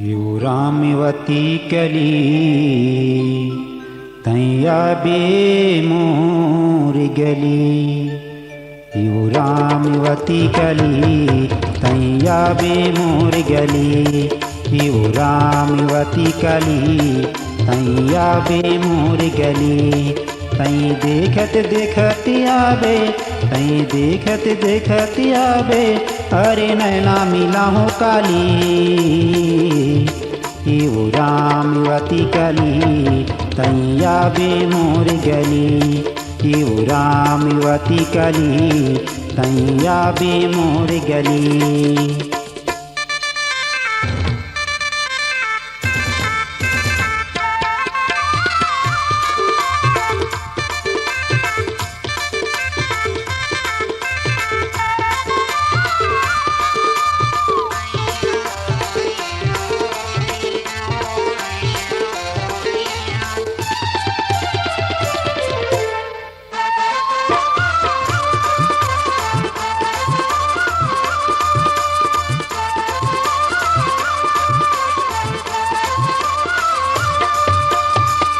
You Ramwati कली तैया बे मोर गली। यू रामवती कली तैया बे मोर गली। यू रामवती कली तैया बे मोर गली। तई देखत देखत आवे, तई देखत देखत आवे, अरे नैना मिला हो काली। यू रामवती कली तैया बे मोर गली। यू रामवती कली तैया बे मोर गली।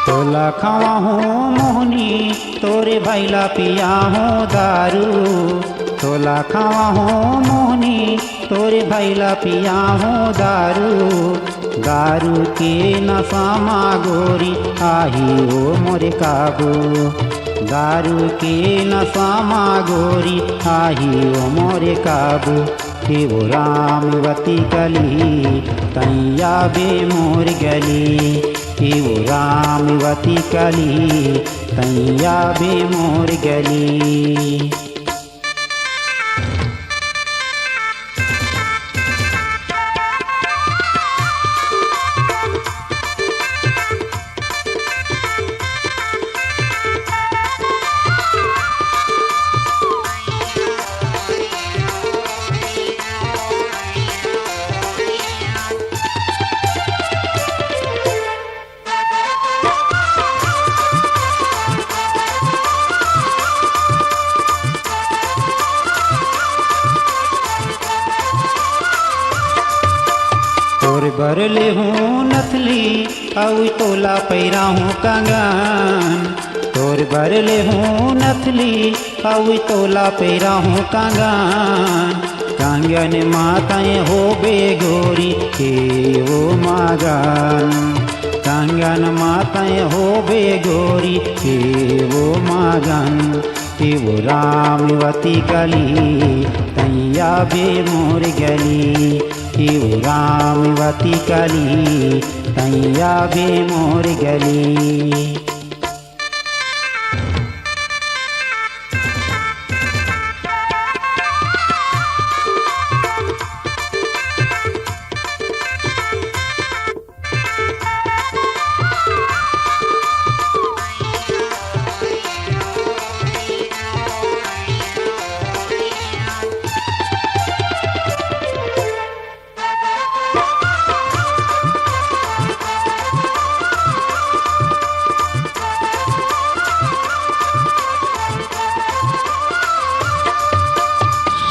तोला खावा हूँ मोहनी तोरे भैला पिया हूँ दारू। तोला खावा हूँ मोहनी तोरे भैला पिया हूँ दारू। दारू के नशा मा गोरी आही हो मोरे काबू। दारू के नशा मा गोरी आही हो मोरे काबू। वो रामवती कली तैया बे मोर गली। वो रामवती कली तैया बे मोर गली। तोर बरले हूँ नथली औ तोला पैरा हूँ कंगन। तोर बरले हूँ नथली औ तोला पैरा हूँ कंगन। कंगन माताएं हो बे गोरी के वो मागन। कंगन माताएं हो बे गोरी के वो मागन। वो रामवती कली तैया बे मोर गली। यू रामवती कली तैया बे मोर गली।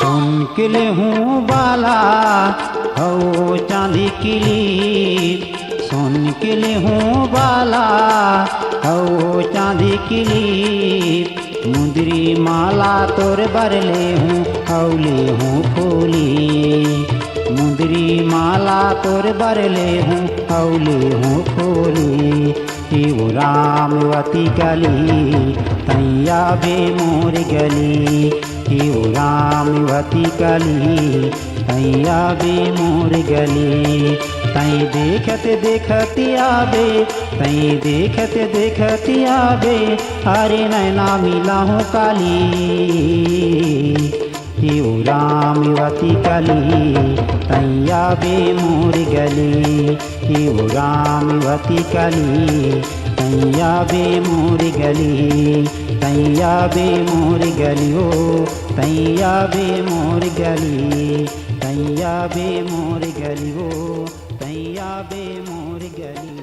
सुन के ले हूँ बाला हो चांदी किली। सुन के ले हूँ बाला हो चांदी किली। मुंदरी माला तोर बरले हूँ औले हूँ फूली। मुंदरी माला तोर बरले हूँ औले हूँ फूली। वो रामवती कली तैया बे मोर गली। वो रामवती कली तैया बे मोर गली। तई देखत देखत आवे, तई देखत देखत आवे, अरे नैना मिला हो काली। वो रामवती कली तैया बे मोर गली। वो रामवती कली तैया बे मोर गली। तैया बे मोर गली हो तैया बे मोर गली। तैया बे मोर गली हो तैया बे मोर गली।